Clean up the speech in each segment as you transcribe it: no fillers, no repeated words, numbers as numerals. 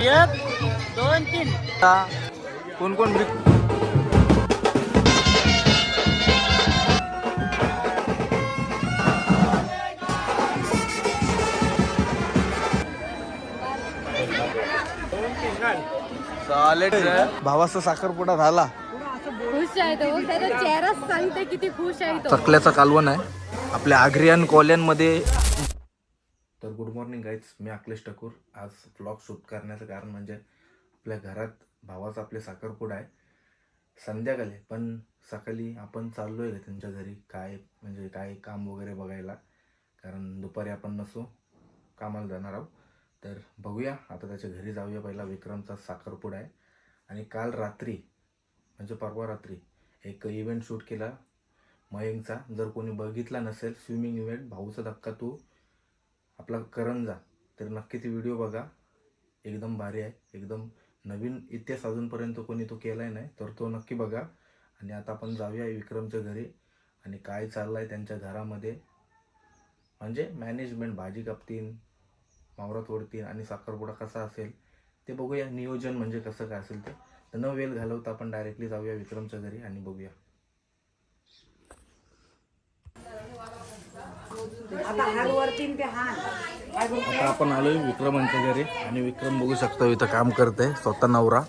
एक दोन तीन कोण कोण भावाचा साखरपुडा झाला. खुश आहे तो, त्याचा चेहरा सांगते किती खुश आहे तो. चकल्याचा कालवण आहे आपल्या आग्रियन कॉलनीमध्ये. तर गुड मॉर्निंग गाईज, मी अखिलेश ठाकूर. आज व्लॉग शूट करण्याचं कारण म्हणजे आपल्या घरात भावाचा आपले साखरपुडा आहे संध्याकाळी, पण सकाळी आपण चाललो आहे त्यांच्या घरी काय काम वगैरे बघायला, कारण दुपारी आपण नसू, कामाला जाणार आहोत. तर बघूया आता त्याच्या घरी जाऊया. पहिला विक्रमचा साखरपुडा आहे आणि काल रात्री म्हणजे परवा रात्री एक इव्हेंट शूट केला मयंकचा. जर कोणी बघितला नसेल स्विमिंग इव्हेंट भाऊचा धक्का तू आपला करंजा, तर नक्की ती व्हिडिओ बघा. एकदम भारी आहे, एकदम नवीन इतिहास अजूनपर्यंत कोणी तो केला नाही, तर तो नक्की बघा. आणि आता आपण जाऊया विक्रमच्या घरी आणि काय चाललं आहे त्यांच्या घरामध्ये, म्हणजे मॅनेजमेंट, भाजी कापतीन, मावरा तोडतीन आणि साखरपुडा कसा असेल ते बघूया. नियोजन म्हणजे कसं काय असेल ते. तर न वेळ घालवता आपण डायरेक्टली जाऊया विक्रमच्या घरी आणि बघूया. आता आपण आलोय विक्रमांच्या घरी आणि विक्रम बघू शकतो इथं काम करते, स्वतः नवरा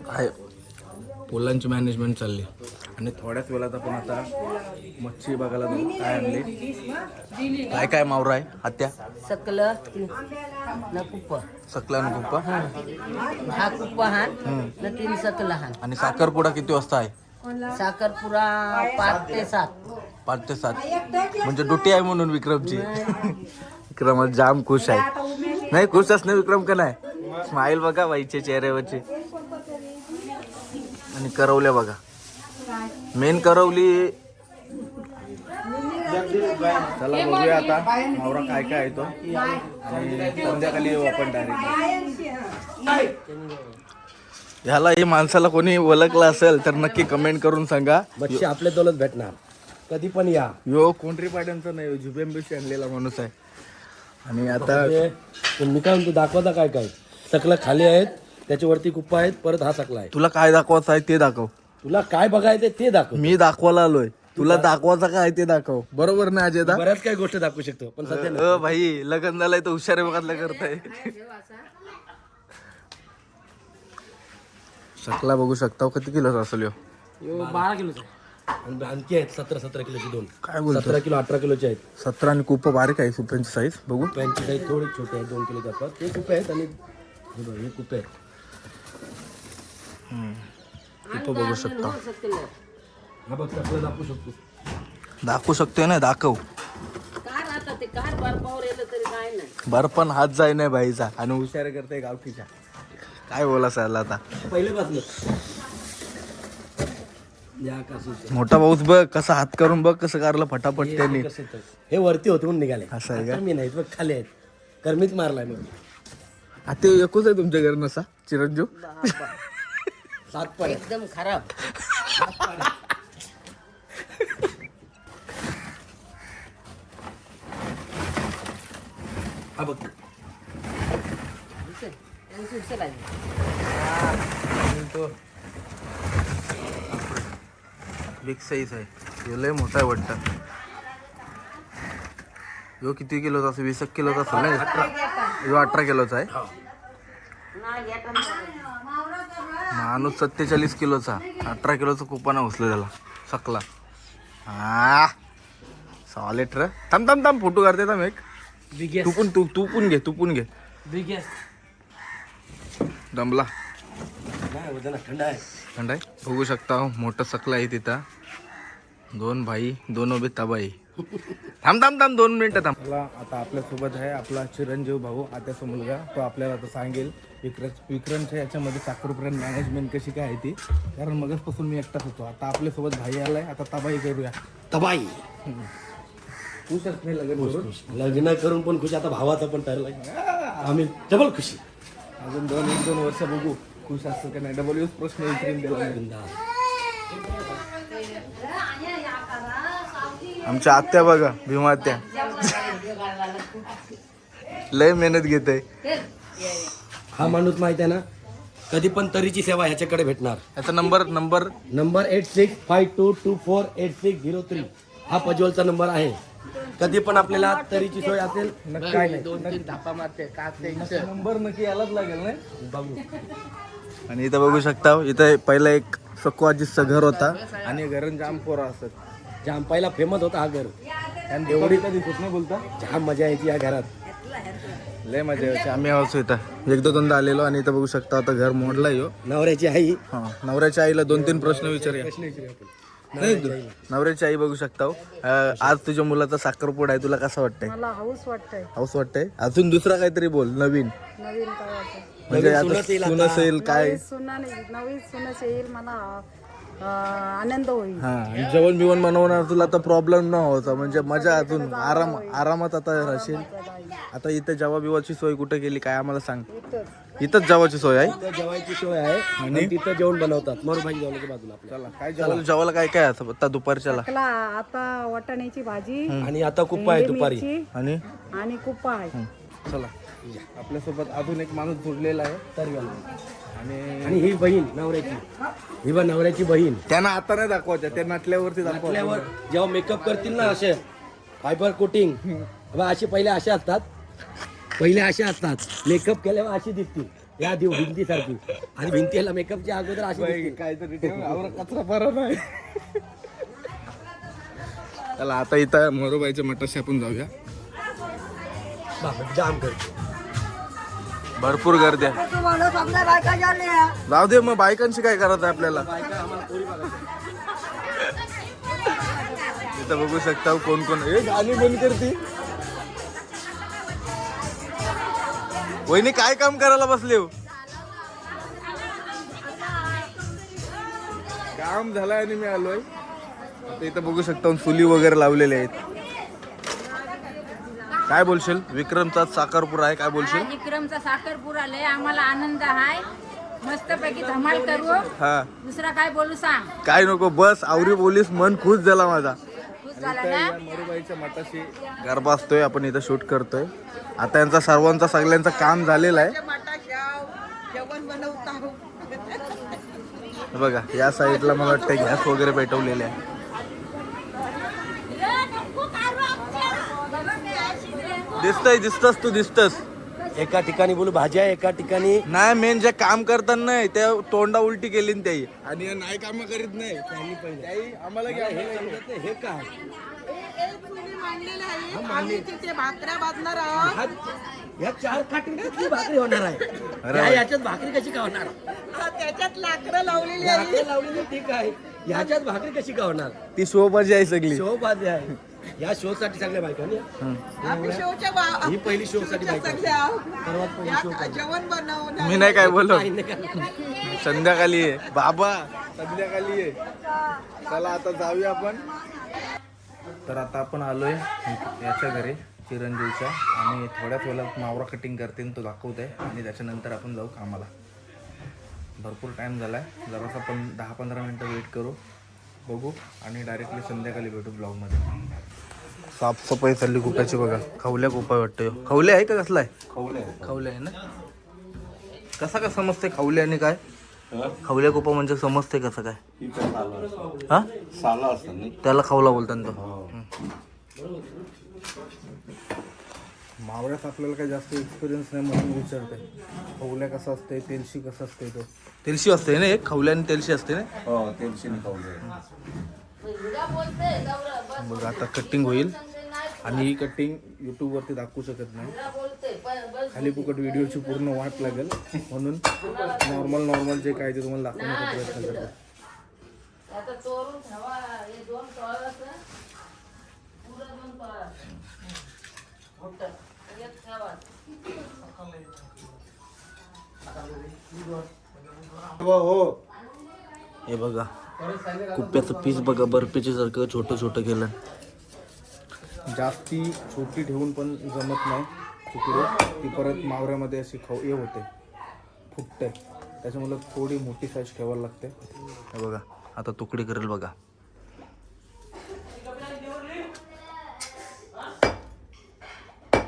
आहे. पोलांची मॅनेजमेंट चालली आणि थोड्याच वेळात आपण आता मच्छी बघायला जाऊ. काय आणले, काय काय मावरा आहे आत्या? सकलं न कुप्पा सकला न कुप्पा, हा कुप्पा हान न तीन सकलं हान. आणि साखरपुडा किती वाजता आहे? साखरपुरा 5 ते 7. 5 ते 7 म्हणजे ड्युटी आहे म्हणून विक्रमची. विक्रम आज जाम खुश आहे. नाही खुश असणे विक्रम का नाही? स्माईल बघा बाईच्या चेहऱ्यावरची. आणि करवल्या बघा, मेन करवली. चला बघूया आता मावरा काय काय आहे तो, आणि संध्याकाळी येऊ आपण डायरेक्ट. ह्याला ही माणसाला कोणी ओळखलं असेल तर नक्की कमेंट करून सांगा. मच्छी आपल्या दौलत भेटणार, कधी पण या. यो कोंढरी पाड्यांचा नाही, जुबेंबेशी आणलेला माणूस आहे. आणि आता मी काय म्हणतो, दाखवता काय काय सकला खाली आहेत, त्याच्यावरती कुप्पा आहेत, परत हा सकला आहे. तुला काय दाखवायचं आहे ते दाखव. तुला काय बघायचं ते दाखव. मी दाखवायला आलोय, तुला दाखवायचं काय ते दाखव. बरोबर ना अजय दा? बऱ्याच काही गोष्टी दाखवू शकतो, पण सध्या भाई लग्न झालंय तर हुशार बघातलं करताय. शकला बघू शकता किती किलोचा असेल यो? 12 किलोचा. आणि आणखी आहेत 17 किलोची दोन. काय बोलतो? 17 किलो 18 किलोचे आहेत. 17 आणि कुप्पा बारीक आहे सुप्यांची साईज. बघू पॅनची साईज थोडी छोटी आहे, 2 किलो जातात ते कुप्पे आहेत. आणि हे कुप्पे आहेत, कुप्पा बघू शकता. हा बघ सकला दाखवू शकतो. दाखवू शकतोय ना, दाखव. कार आता ते कार बर्फावर येलं तरी काय नाही. बर पण हात जाय नाही बाईचा आणि हुशार करते गावकीच्या. काय बोला सर आता पहिल्यापासून या कसं मोठा भाऊच बघ कसा हात करून बघ कसं कारलं फटाफट त्यांनी. हे वरती होते म्हणून निघाले. असं आहे का? आता मी नाही बघ, खाली आहेत. कर्मीच मारलाय मी. आता एकूच आहे तुमच्या घरी नसा चिरंजीव? 7 पाय एकदम खराब. हा बघ बिग साईज आहे. ह्यो लय मोठा आहे वाटतं. ह्यो किती किलोचा असेल? 20 किलोचा असेल ना? ह्यो 18 किलोचा आहे. माणूस 47 किलोचा, 18 किलोचा कुपाना उचलं त्याला सकला. हा सॉलिड रे. थांब थांब थांब फोटो काढते थांब एक. तू पण घे. दमला नाही वजन थंड आहे. थंड आहे. बघू शकता मोठं सकला आहे तिथं. 2 भाई 2 उभे तबाई. थांब 2 मिनिटं थांब. आता आपल्यासोबत आहे आपला चिरंजीव भाऊ, आत्याचा मुलगा. तो आपल्याला आता सांगेल विक्रमच्या याच्यामध्ये साखरपुडा मॅनेजमेंट कशी काय आहे ती, कारण मगचपासून मी एकटाच होतो. आता आपल्यासोबत भाई आलाय, आता तबाई करूया. तबाई खुश असणे लग्न करून पण खुशी. आता भावाचा पण ठरलाय, आम्ही डबल खुशी. अजून 1-2 वर्ष बघू खुश असतो का नाही. डबल यूज प्रश्न विचारून दिला. आमच्या आत्या बघा, भीमा आत्या लय मेहनत घेते. हा माणूस माहित आहे ना, कधी पण तरीची सेवा ह्याच्याकडे भेटणार. याचा नंबर नंबर 8652248603. हा प्रज्वलचा नंबर आहे. कधी पण आपल्याला तरीची सोय असेल काय नाही. 2-3 धापा मारते का टेन्शन. नंबर नक्की यालाच लागेल ना. बघू. आणि इथं बघू शकता, इथं पहिला एक सकू आजीचं घर होता आणि घरून जाम पोरं असत. जाम पहिला फेमस होता हा घर. आणि एवढी कधी कुठं नाही बोलता, जाम मजा यायची या घरात. लय मजा यायची. आम्ही आहोत इथं एकदा दोनदा आलेलो आणि इथं बघू शकता आता घर मोडला यो. नवऱ्याची आई. हा, नवऱ्याच्या आईला 2-3 प्रश्न विचारूया. नाही, नवऱ्याची आई बघू शकता हो. आज तुझ्या मुलाचा साखरपुडा आहे, तुला कसं वाटतंय? मला हाऊस वाटतंय. हाऊस वाटतंय. अजून दुसरा काहीतरी बोल नवीन, नवीन काय वाटतंय? म्हणजे नवीन आता सुनस येईल सुन आता. असेल काय. नवीन सुनस येईल, मला आनंद होईल. हा, आणि जेवण बिवण बनवणार तुला आता प्रॉब्लेम न होता, म्हणजे मजा अजून आरामात आता राहशील. आता इथं जेवा बिवाची सोय कुठे केली काय आम्हाला सांग. इथंच जेवाची सोय आहे. तिथं जेवायची सोय आहे आणि तिथं जेवण बनवतात मोरभाजी जेवणाच्या बाजूला आपल्याला. काय जेवायला काय काय असं आता दुपारच्याला? चकला, आता वाटाण्याची भाजी आणि आता कुप्पा आहे दुपारी. मिरची आणि कुप्पा आहे. चला, आपल्यासोबत अजून एक माणूस जोडलेला आहे आणि ही बहीण नवऱ्याची. ही बा नवऱ्याची बहीण. त्यांना आता नाही दाखवायच्या, त्या नटल्यावरती आपल्यावर जेव्हा मेकअप करतील ना असे फायबर कोटिंग, असे पहिले असे असतात. मेकअप केल्यावर अशी दिसतील या भिंतीसारखी. आणि भिंतीला मेकअपच्या अगोदर अशी काहीतरी कचरा बरा नाही. चला आता इथं मोरोबाईच्या मठाशी आपण जाऊया. जाम करतो. भरपूर गर्दी आहे. जाऊ दे मग, बायकांशी काय करायचं आहे आपल्याला. इथं बघू शकता कोण कोण. गाणी बंद करती. वहिनी काय काम करायला बसले हो? काम झालंय आणि मी आलोय. आता इथं बघू शकता चुली वगैरे लावलेले आहेत. काय बोलशील? विक्रमचा साखरपुरा आहे, काय बोलशील? विक्रमचा साखरपुरा लय आम्हाला आनंद आहे. मस्तपैकी धमाल करू. हा, दुसरा काय बोलू सांग. काय नको, बस आवरी बोलीस, मन खुश झाला माझा. खुश झाला ना. मोरूबाईच्या मठाशी गरबा असतोय, आपण इथं शूट करतोय. आता यांचा सर्वांचा सगळ्यांचं काम झालेलं आहे. बघा या साईडला मला वाटतं गॅस वगैरे पेटवलेले आहे. दिसतस. एका ठिकाणी बोलू भाज्या, एका ठिकाणी नाही, मेन जे काम करतात नाही ते तोंडा उलटी केली ना त्याही, आणि नाही काम करीत नाही त्याही आम्हाला घ्या. हे काय या 4 काठी किती भाकरी होणार आहे? याच्यात भाकरी कशी का होणार? त्याच्यात लाकडं लावलेली लावलेली ठीक आहे, याच्यात भाकरी कशी का होणार? ती शोबाजी आहे सगळी. शोबाजी आहे. या शो साठी सगळ्या बायकांनी. ही पहिली शो साठी बायका. सर्वात पहिली शो जेवण बनवणं. मी नाही काय बोललो. संध्याकाळी आहे बाबा, संध्याकाळी आहे. चला आता जाऊया आपण. तर आता आपण आलोय याच्या घरी चिरंजीवच्या, आणि थोड्याच वेळात मावरा कटिंग करते तो दाखवत आहे, आणि त्याच्यानंतर आपण जाऊ कामाला. भरपूर टाईम झाला आहे, जरासा पण 10-15 मिनटं वेट करू, बघू, आणि डायरेक्टली संध्याकाळी भेटू ब्लॉगमध्ये. साफसफाई चालली कुपाची बघा. खवल्या कुपा वाटतं. खवले आहे का कसला आहे? खवले आहे ना. कसा का समजते खवले आणि काय? खवल्या कुपा म्हणजे समजते कसं काय? हा, त्याला खवला बोलतात तो. मावळ्यात आपल्याला काही जास्त एक्सपिरियन्स नाही म्हणून विचारते. खवल्या कसं असते, तेलशी कसं असते? तो तेलशी असते ना, एक खवल्या आणि तेलशी असते ना. बघ आता कटिंग होईल, आणि ही कटिंग यूट्यूबवरती दाखवू शकत नाही, खाली फुकट व्हिडिओची पूर्ण वाट लागेल, म्हणून नॉर्मल जे काय ते तुम्हाला दाखवण्याचा प्रयत्न करतो. हे बघा कुप्प्याचं पीस बघा, बर्फीच्या सारखं छोटं केलं. जास्ती छोटी ठेवून पण जमत नाही तिकडे, ती परत मावऱ्यामध्ये अशी हे होते, फुटते. त्याच्यामुळे थोडी मोठी साईज ठेवायला लागते. हे बघा आता तुकडी करेल बघा.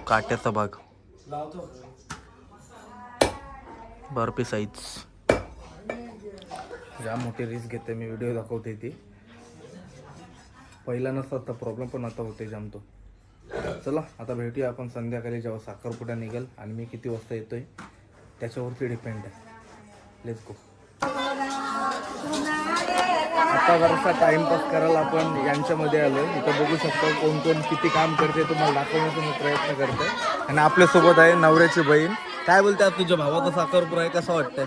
काट्याचा भाग बर्फी साईज जाम मोठी रिस्क घेते मी, व्हिडिओ दाखवते ती. पहिला नसता तर प्रॉब्लेम, पण आता होते जाम तो. चला आता भेटूया आपण संध्याकाळी जेव्हा साखरपुडा निघेल, आणि मी किती वाजता येतोय त्याच्यावरती डिपेंड आहे. Let's go. आता जरासा टाइमपास करायला आपण यांच्यामध्ये आलो. इथं बघू शकतो कोण कोण किती काम करते, तुम्हाला दाखवण्याचा मी प्रयत्न करते. आणि आपल्यासोबत आहे नवऱ्याची बहीण. काय बोलतात, तुझ्या भावाचा साखरपुडा आहे, कसं वाटतंय?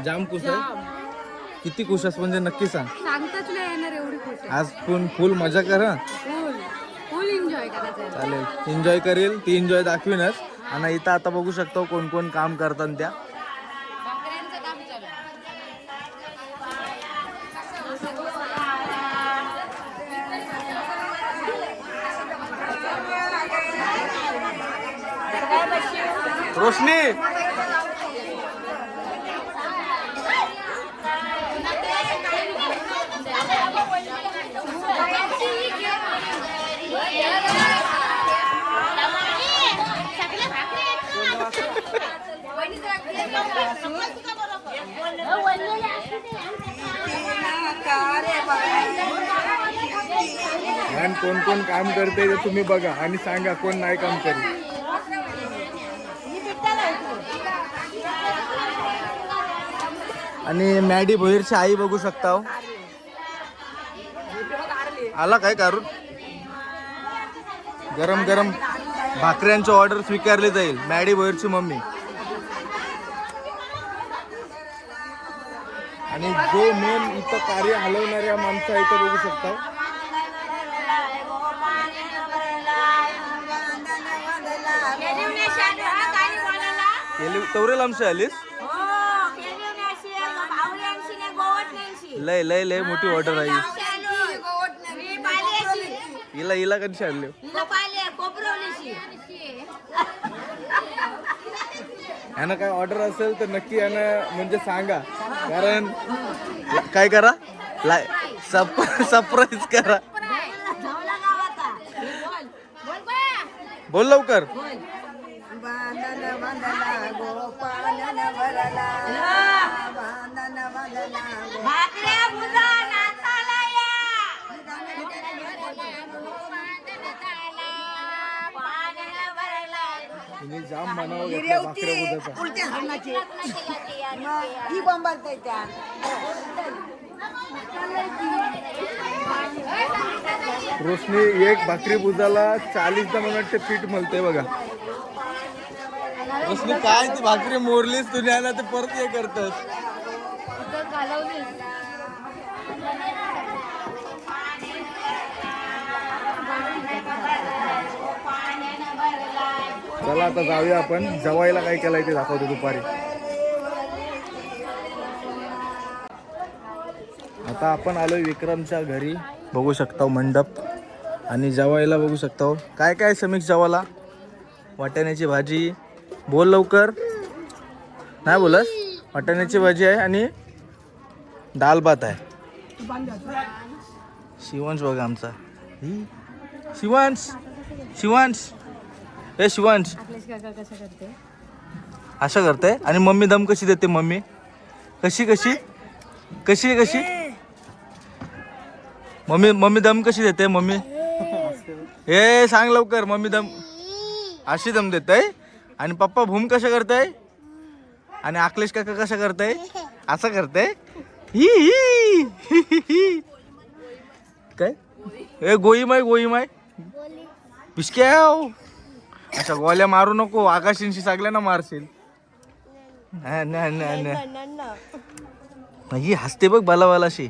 जाम खुश आहे. किती खुश आहेस म्हणजे नक्की सांग. सांगताच नाही येणार एवढी खुश आहे. आज पण फुल मजा कर हं. फुल एन्जॉय करायचं. चालेल, एन्जॉय करेल ती, एन्जॉय दाखवीनच. आणि इथं आता बघू शकतो कोण कोण काम करतात त्या. रोशनी आणि कोण कोण काम करते ते तुम्ही बघा आणि सांगा कोण नाही काम करत. आणि मॅडी भोईरची आई बघू शकता हो. आला काय काढून गरम गरम भाकऱ्यांची ऑर्डर स्वीकारली जाईल. मॅडी भोईरची मम्मी. आणि जो मेन इथं कार्य हलवणाऱ्या माणसं इथं बघू शकता. तवरेल आमची आलीस. लय लय लय मोठी ऑर्डर आहे. हिला हिला कशी आणली? यानं काय ऑर्डर असेल तर नक्की यानं म्हणजे सांगा, कारण काय करा, सरप्राईज करा. बोल लवकर. जाम म्हणावं घेतला भाकऱ्या बुधाचा. रोशनी एक भाकरी बुजाला 40 मिनिट पीठ मिळते बघा. रोशनी काय ती भाकरी मोरलीस तुझ्या ना, ते परत हे करतस. चला आता जाऊया आपण. जेवायला काय केलंय ते दाखवतो दुपारी. आता आपण आलोय विक्रमच्या घरी. बघू शकता मंडप. आणि जेवायला बघू शकता काय काय समीक्ष जेवायला. वाटाण्याची भाजी. बोल लवकर. नाही बोलस. वाटाण्याची भाजी आहे आणि दाल भात आहे. शिवांश बघा आमचा. शिवांश शिवांश हे शिवांश असं करते. आणि मम्मी दम कशी देते? मम्मी कशी कशी कशी कशी मम्मी दम कशी देते? मम्मी हे सांग लवकर. मम्मी दम अशी दम देते. आणि पप्पा भूम कशा करताय? आणि अखिलेश काका कशा करताय? असं करताय. काय ए गोईमाय गोईमाय पिशक्याव. अच्छा गोल्या मारू नको. आकाशींशी सगळ्यांना मारशील. ही हसते बघ बालावालाशी.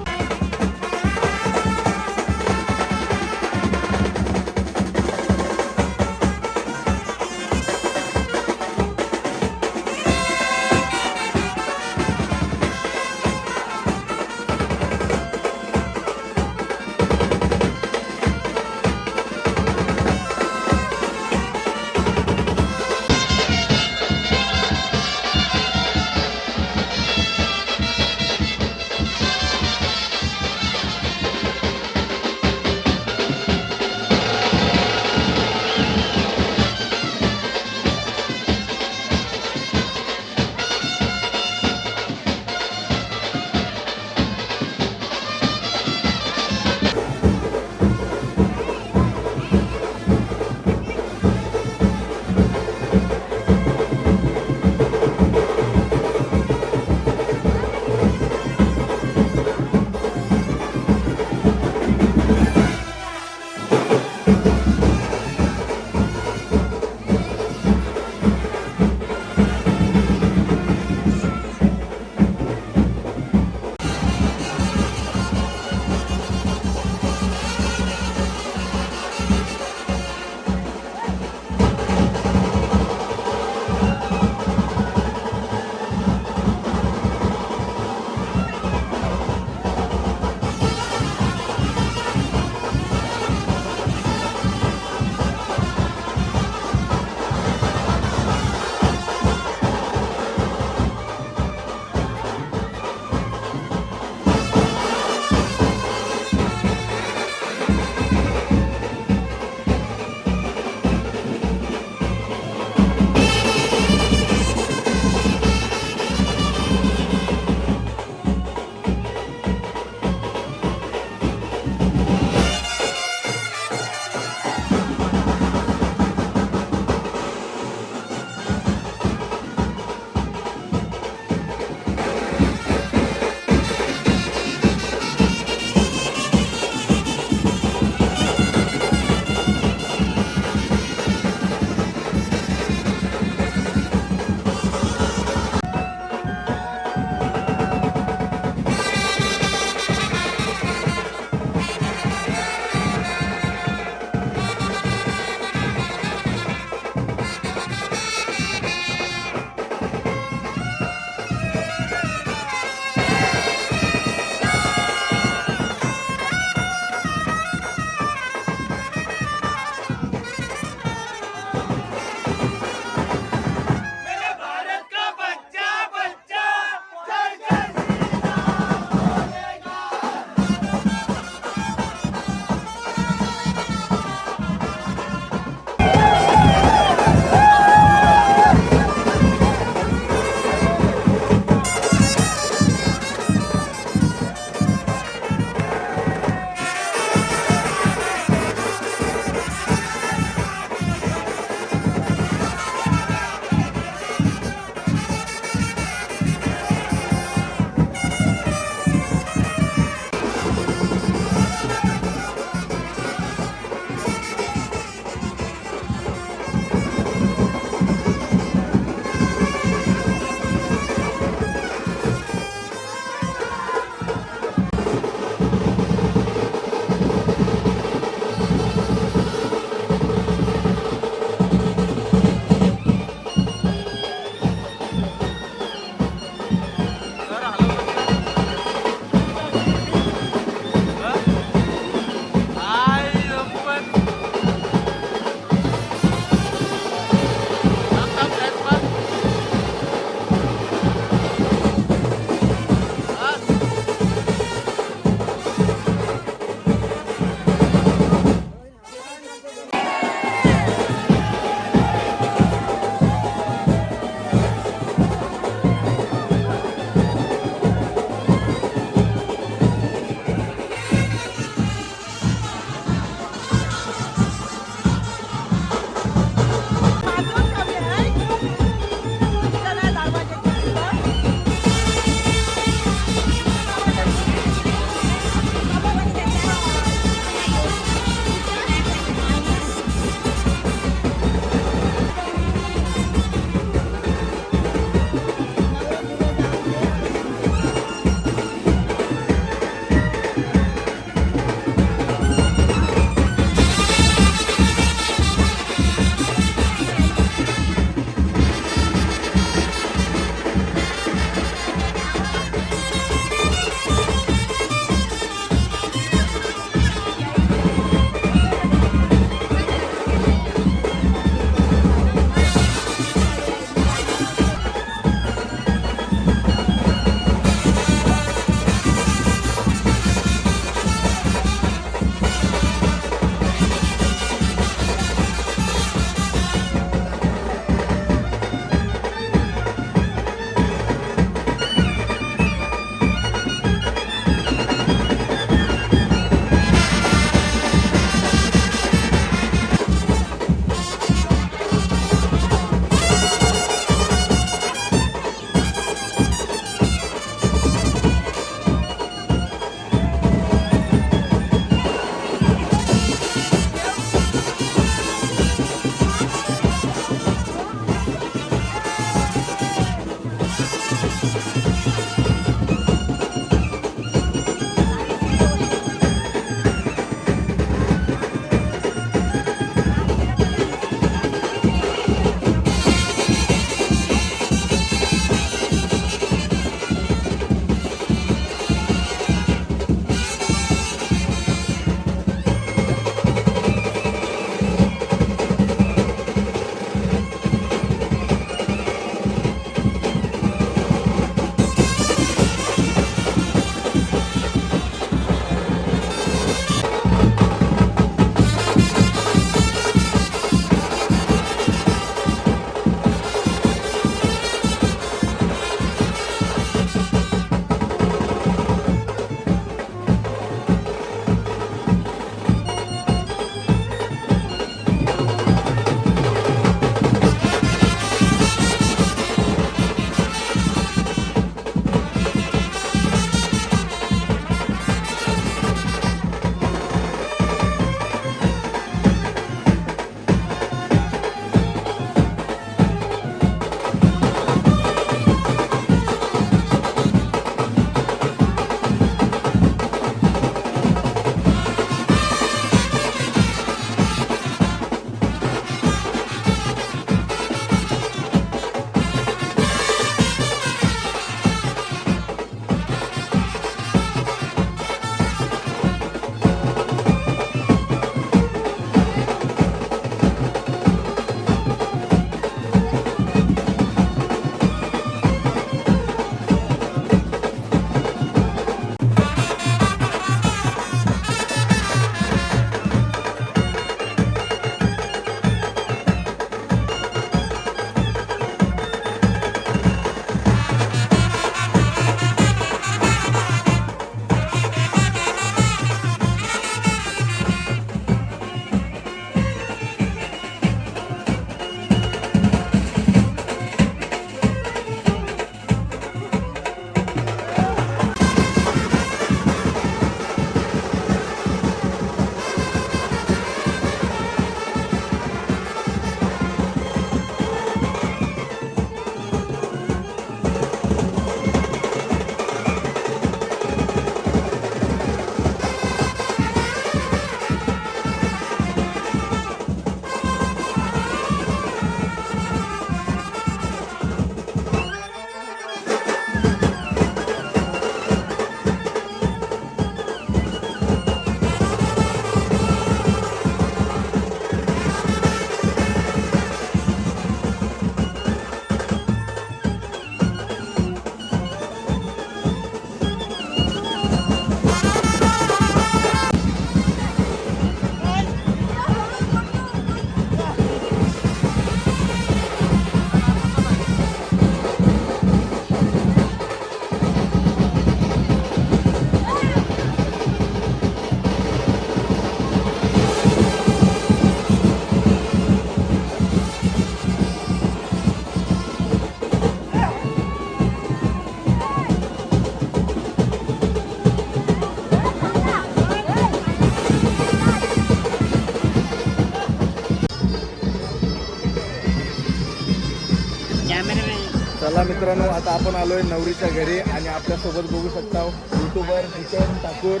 चला मित्रांनो, आता आपण आलोय नवरीच्या घरी आणि आपल्यासोबत बघू शकता युट्यूबर किशन ठाकूर,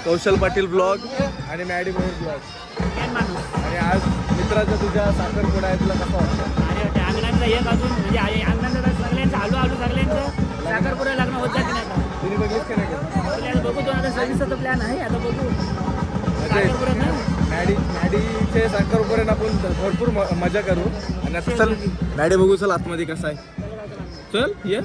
कौशल पाटील ब्लॉग आणि मॅडी मोर ब्लॉग. आणि आज मित्राचा तुझ्या साखरपुडा आहे, तुला कसं वाटतं? अरे अंगणातलं एक अजून म्हणजे अंगणातलं सगळ्यांचं हळूहळू सगळ्यांचं साखरपुडा लग्न होत जाते नाही आता. तुम्ही बघलीस का नाही? आपल्याला बघू 2026चा प्लॅन आहे, आता बघू साखरपुडा ना. मॅडीचे साखरपुड्यात आपण भरपूर मजा करू. आणि आता चल मॅडी बघू, चल आतमध्ये कसं आहे. चल ये.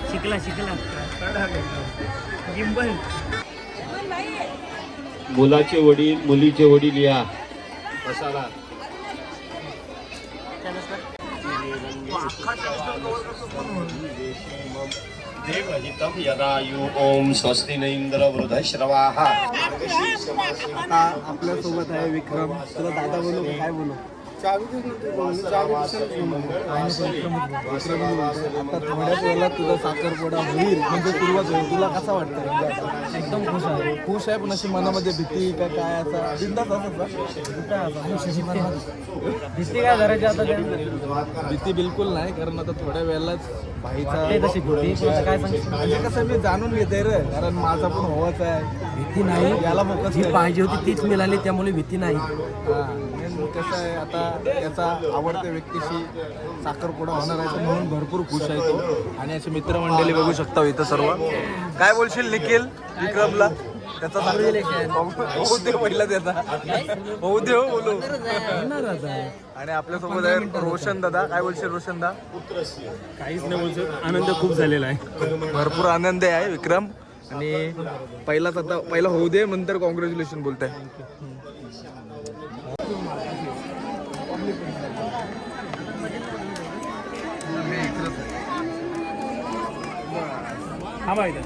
शिकला गिंबल. मुलाचे वडील मुलीचे वडील या बसाला. देवहितं यदायु ओम स्वस्ति न इंद्र वृद्धश्रवाः. आता आपल्यासोबत आहे विक्रम. तुला दादा बोलू का काय बोलू? आता थोड्याच वेळेला तुझा साखरपुडा होईल, म्हणजे सुरुवात होईल. तुला कसं वाटतं? एकदम खुश आहे. खुश आहे, पण अशी मनामध्ये भीती का काय असा बिंदास भीती काय करायची आता? भीती बिलकुल नाही, कारण आता थोड्या वेळेलाच भाईचा तशी भीती काय सांगते म्हणजे कसं मी जाणून घेते रे, कारण माझा पण होवाच आहे. भीती नाही, याला फोकस जी पाहिजे होती तीच मिळाली, त्यामुळे भीती नाही. कसं आहे, आता त्याचा आवडत्या व्यक्तीशी साखरपुडा होणार आहे, म्हणून भरपूर खुश आहे तो. आणि अशी मित्रमंडळी बघू शकता इथं सर्व. काय बोलशील निखिल विक्रमला? त्याचा होऊ दे पहिला, त्याचा होऊ दे, हो बोलू. आणि आपल्यासोबत आहे रोशन दादा. काय बोलशील रोशन दादा? काहीच नाही बोलतो, आनंद खूप झालेला आहे. भरपूर आनंद आहे विक्रम. आणि पहिला होऊ दे, नंतर कॉंग्रॅच्युलेशन बोलताय. हा माहिती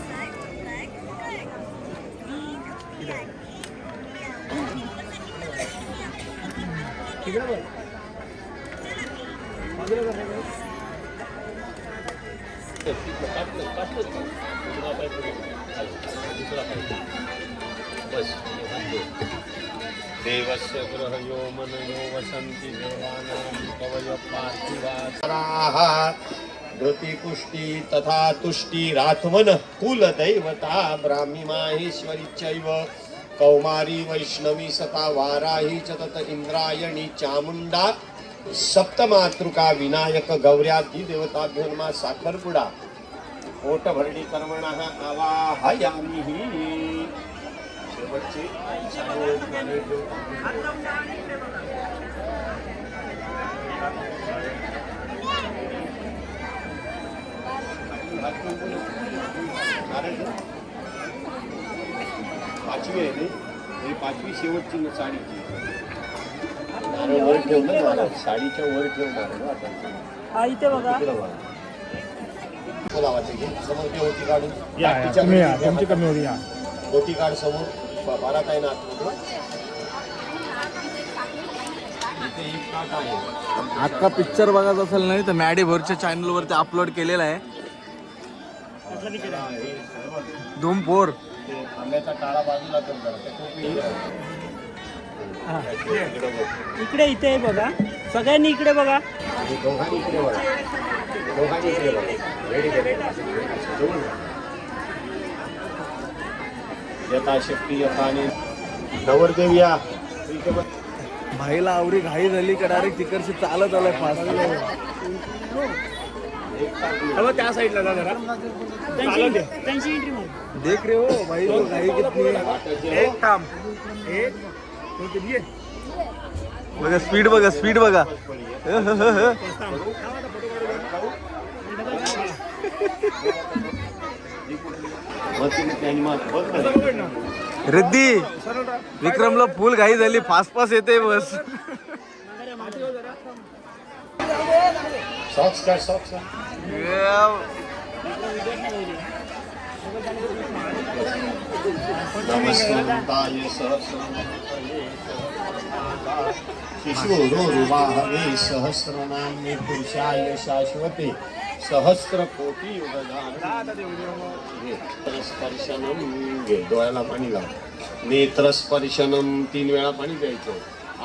देवस्य गृहयो मनयो वसन्ति देवानां कवयो पार्थिवाः. धृतिपुष्टि तथा तुष्टिरात्मनः कुलदैवता ब्राह्मी माहेश्वरी चैव कौमारी वैष्णवी सता वाराही च तत इंद्रायणी चामुंडा सप्तमातृका विनायक गौर्यादि देवताभ्यो नमः. साखरपुडा ओटभरणी कर्मणः आवाहयामि. शेवटची पाचवी आहे रे, पाचवी शेवटची साडीची. वर ठेवलं ना, साडीच्या वर ठेवणार ना आता. इथे बघा लावायचं घे समोर ते होती काढून तुमची कमी होती. होती काढ समोर. बारा काय ना अख्खा पिक्चर बघायचा असेल नाही तर मॅडी भरच्या चॅनलवरती अपलोड केलेला आहे. कसला विचार आहे? हे सर्व धूम फोर. ते आंब्याचा काळा बाजूला कर जरा. त्या टोपी इकडे इथे आहे बघा, सगळ्यांनी इकडे बघा. दोघांनी इकडे बघा. दोघांनी इकडे बघा. रेडी यथा शक्ती यथा आणि नवरदेव या इथे बघ. भाईला आवरी घाई झाली का डायरेक्ट तिकडची चालत आलाय फास्ट. त्या साईडला जा जरा. त्यांची एंट्री मार. देख रे हो भाई तो घाई कितनी. एक थांब. एक बघा स्पीड बघा स्पीड बघा. रिद्धी विक्रमला फुल घाई झाली. फास्ट फास्ट येते बस. सॉक्स काय सॉक्स नमस्काराय शिशुरुवाहवे सहस्रनाम्ये पुरुषाय शाश्वते सहस्र कोटी नेत्रस्पर्शनम घे डोळ्याला पाणी लाव. नेत्रस्पर्शनम 3 वेळा पाणी प्यायचं.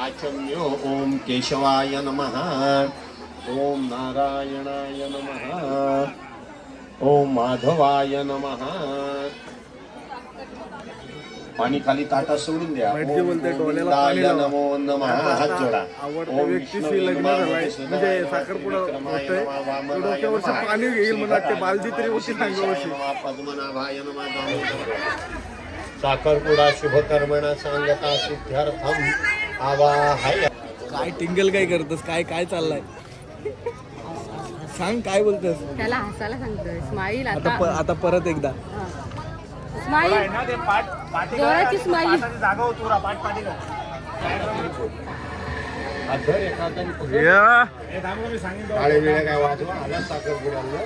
आचम्यो ओम केशवाय नमः. ओम नारायणाय नमः. ओम माधवाय नमः. पाणी खाली ताटा सोडून द्या. माहिती बोलते ओम डोळ्याला पाणी गोविंदाय लावा. नमो नमः. हात जोडा. आवडत्या व्यक्तीशी लग्न झालाय म्हणजे साखरपुडा होतोय. डोक्या वर्षी पाणी घेईल म्हणून वाटते. बालदी तरी होती सांगा वर्षी. पद्मनाभाय नमः. साखरपुडा शुभकर्मणा सांगता सिद्ध्यर्थम आवाहय. काय टिंगल काय करतस. काय काय चाललंय सांग काय बोलतस. त्याला हसायला सांगतोय. स्माईल आता आता आता परत एकदा. स्माईल जोराची स्माईल. अधर एखाद्याने काळे वेळे काय वाजवा आला साखरपुड्याला.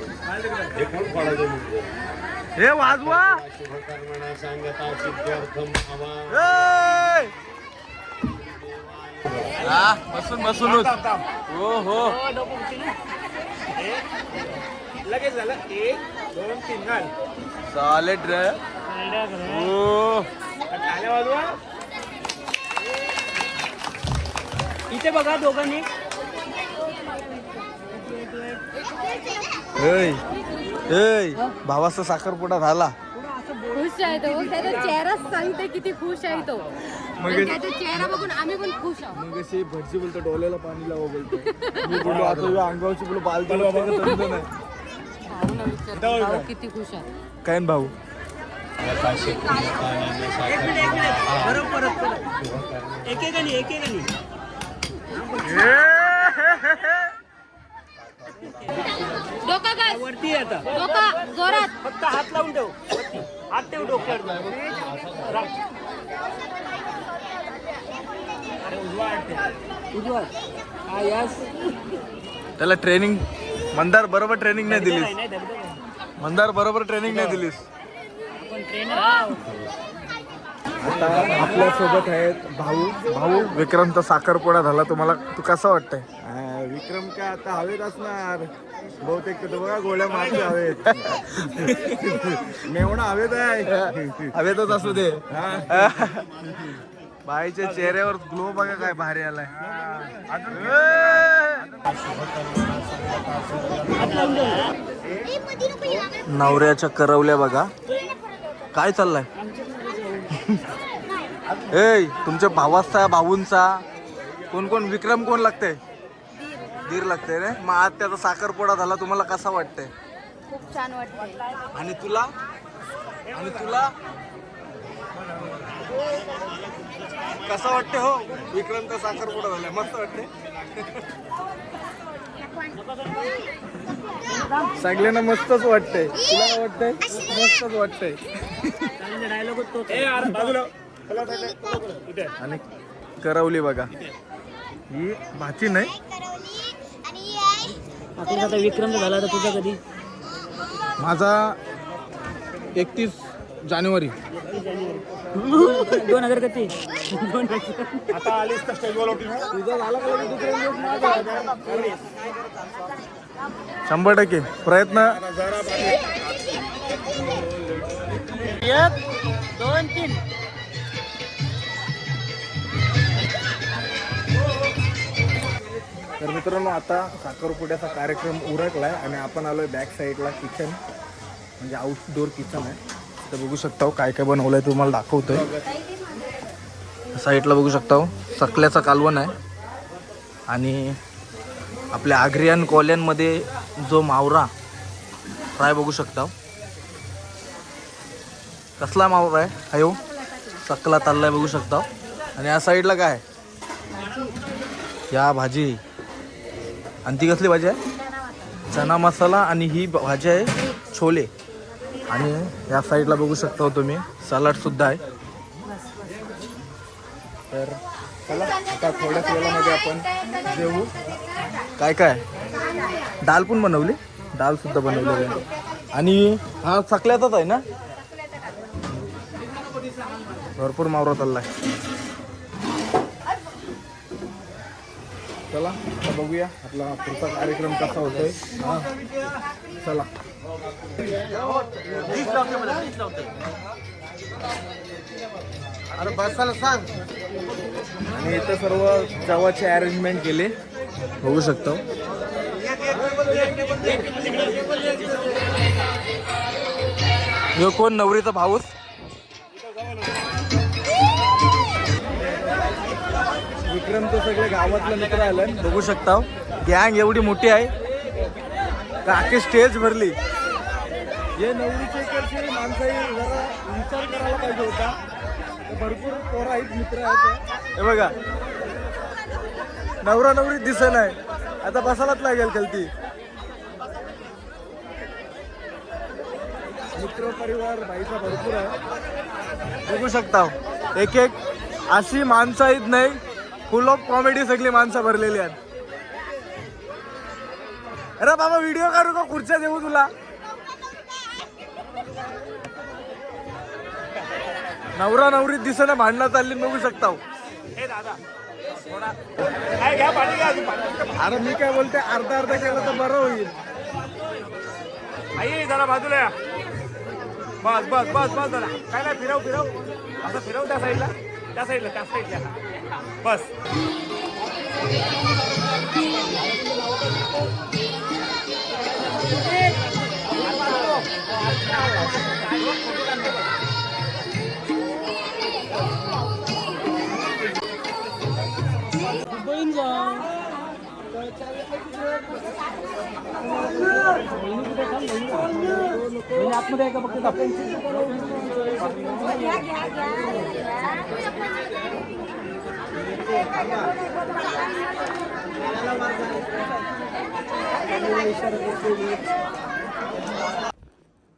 हे कोण पडायचं म्हणजे हे वाजवा. शुभकर्मणा सांगता सिद्ध्यर्थम आवाहय. बसून बसूनच. हो हो लगेच झालं. 1 2 3 घाल. सॉलिड रे. हो इथे बघा दोघांनी. ऐ ऐ भावाचा साखरपुडा झाला. खुश आहे तो. त्याचा चेहरा सांगते किती खुश आहे तो. मग आणि त्याचा चेहरा बघून आम्ही पण खुश आहोत. मग अशी भटजी बोलतो डोळ्याला पाणी लावा बोलतो. मी बोललो आता अंगावरची बोल बालदी बाबा नाही. भाऊला विचार भाऊ किती खुश आहे. काय न भाऊ. बरोबर एकेकानी एकेकानी. डोका काय वरती आहे आता. डोका जोरात. फक्त हात लावून ठेव. हात ठेव डोक्यावर. अरे उजवा. हा यस. त्याला ट्रेनिंग मंदार बरोबर ट्रेनिंग नाही दिलीस. नाही धबधबा आहे. मंदार बरोबर ट्रेनिंग नाही दिलीस. आपण ट्रेनर आहोत. आता आपल्या सोबत आहेत भाऊ. भाऊ विक्रमचा साखरपुडा झाला. तुम्हाला तू कसं वाटतंय. विक्रम काय आता हवेत असणार बहुतेक. तो बघा गोळ्या मारते हवेत. मेवणा हवेत आहे. हवेतच असू दे. बाईच्या चेहऱ्यावर ग्लो बघा काय भारी आलाय. नवऱ्याच्या करवल्या बघा काय चाललंय. ए तुमच्या भावाचा भाऊंचा कोण कोण. विक्रम कोण लागते. दीर लागते रे. मग आज त्याचा साखरपुडा झाला. तुम्हाला कसा वाटतंय. खूप छान वाटतंय. आणि तुला आणि तुला कसं वाटते हो. विक्रमचा साखरपुडा झाला मस्त वाटते. सगळ्यांना मस्तच वाटतंय. तुला काय वाटतंय. मस्तच वाटतंय. डायलॉग तो. आणि करवली बघा. ही भाची नाही. आपला आता विक्रम झाला. तर तुझा कधी. माझा 31 जानेवारी. 2000 किती. आता आलीस तर स्टेजवर तुझा झाला का लगेच दुसऱ्या दिवस माझा. 100% प्रयत्न एक दोन तीन. तर मित्रांनो आता साखरपुड्याचा कार्यक्रम उरकलाय आणि आपण आलोय बॅक साईडला किचन म्हणजे आउटडोर किचन आहे. तर बघू शकता काय काय बनवलंय तुम्हाला दाखवतोय. साईडला बघू शकता सकल्याचा कालवण आहे आणि आपल्या आग्रियन कॉलनमध्ये जो मावरा फ्राय बघू शकता. कसला मावरा आहे हायो सकला ताल्लाय बघू शकता. आणि या साईडला काय या भाजी आणि ती कसली भाजी आहे चना मसाला आणि ही भाजी आहे छोले. आणि या साईडला बघू शकता तुम्ही सलाड सुद्धा आहे. तर चला आता थोड्याच वेळामध्ये आपण जेवू. काय काय दाल पण बनवली दाल सुद्धा बनवलेली आहे आणि हा सकल्याचाच आहे ना. भरपूर मावरा चाललाय. चला आता बघूया आपला पुढचा कार्यक्रम कसा होतोय. हा चला. अरे बसायला सांग. आणि इथं सर्व जेवायचे अरेंजमेंट केले बघू शकतो. ह्यो कोण नवरीचा भाऊस विक्रमचं सगळे गावातलं मित्र आलं बघू शकता. गँग एवढी मोठी आहे का अख्खी स्टेज भरली. हे नवरीचे इकडचे माणसंही जरा विचार करायला पाहिजे होता. भरपूर पोरं आहेत मित्र आहेत. हे बघा नवरा नवरी दिसत नाही आता बसायलाच लागेल कलती. मित्र परिवार बाईचा भरपूर आहे बघू शकता. एक एक अशी माणसं आहेत नाही फुल ऑफ कॉमेडी सगळी माणसं भरलेली आहेत. अरे बाबा व्हिडिओ काढू का खुर्च्या देऊ तुला. नवरा नवरी दिसणं भांडणं चालली बघू शकता. अरे मी काय बोलते अर्धा अर्धा केलं तर बरं होईल. आई जरा बाजूला या. बस बस बस बस जरा काय नाही फिरव फिरव असं फिरव त्या साईडला त्या साईडला बस. आतमध्ये आहे का फक्त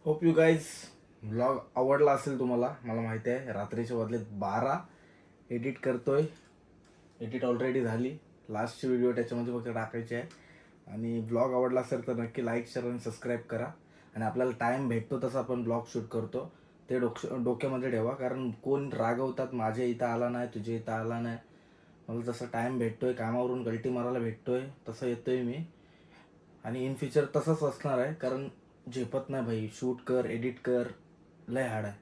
होप यू गाईज ब्लॉग आवडला असेल तुम्हाला. मला माहिती आहे रात्रीच्या बदल्यात 12 एडिट करतोय. एडिट ऑलरेडी झाली. लास्टची व्हिडिओ त्याच्यामध्ये फक्त टाकायची आहे. आणि ब्लॉग आवडला असेल तर नक्की लाईक शेअर आणि सबस्क्राईब करा. आणि आपल्याला टाईम भेटतो तसं आपण ब्लॉग शूट करतो ते डोक्यामध्ये ठेवा. कारण कोण रागवतात माझ्या इथं आला नाही तुझ्या इथं आला नाही. मला तसं टाईम भेटतोय कामावरून गलटी मारायला भेटतोय तसं येतोय मी. आणि इन फ्युचर तसंच असणार आहे. कारण झेपत नाही भाई शूट कर एडिट कर लय हार्ड आहे.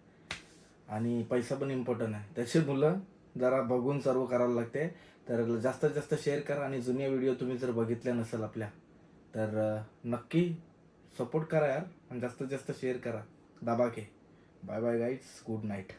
आणि पैसा पण इम्पॉर्टंट आहे. त्याची मुलं जरा बघून सर्व करायला लागते. तर जास्तीत जास्त शेअर करा. आणि जुन्या व्हिडिओ तुम्ही जर बघितल्या नसेल आपल्या तर नक्की सपोर्ट करा यार. आणि जास्तीत जास्त शेअर करा. दाबा के. Bye bye guys. Good night.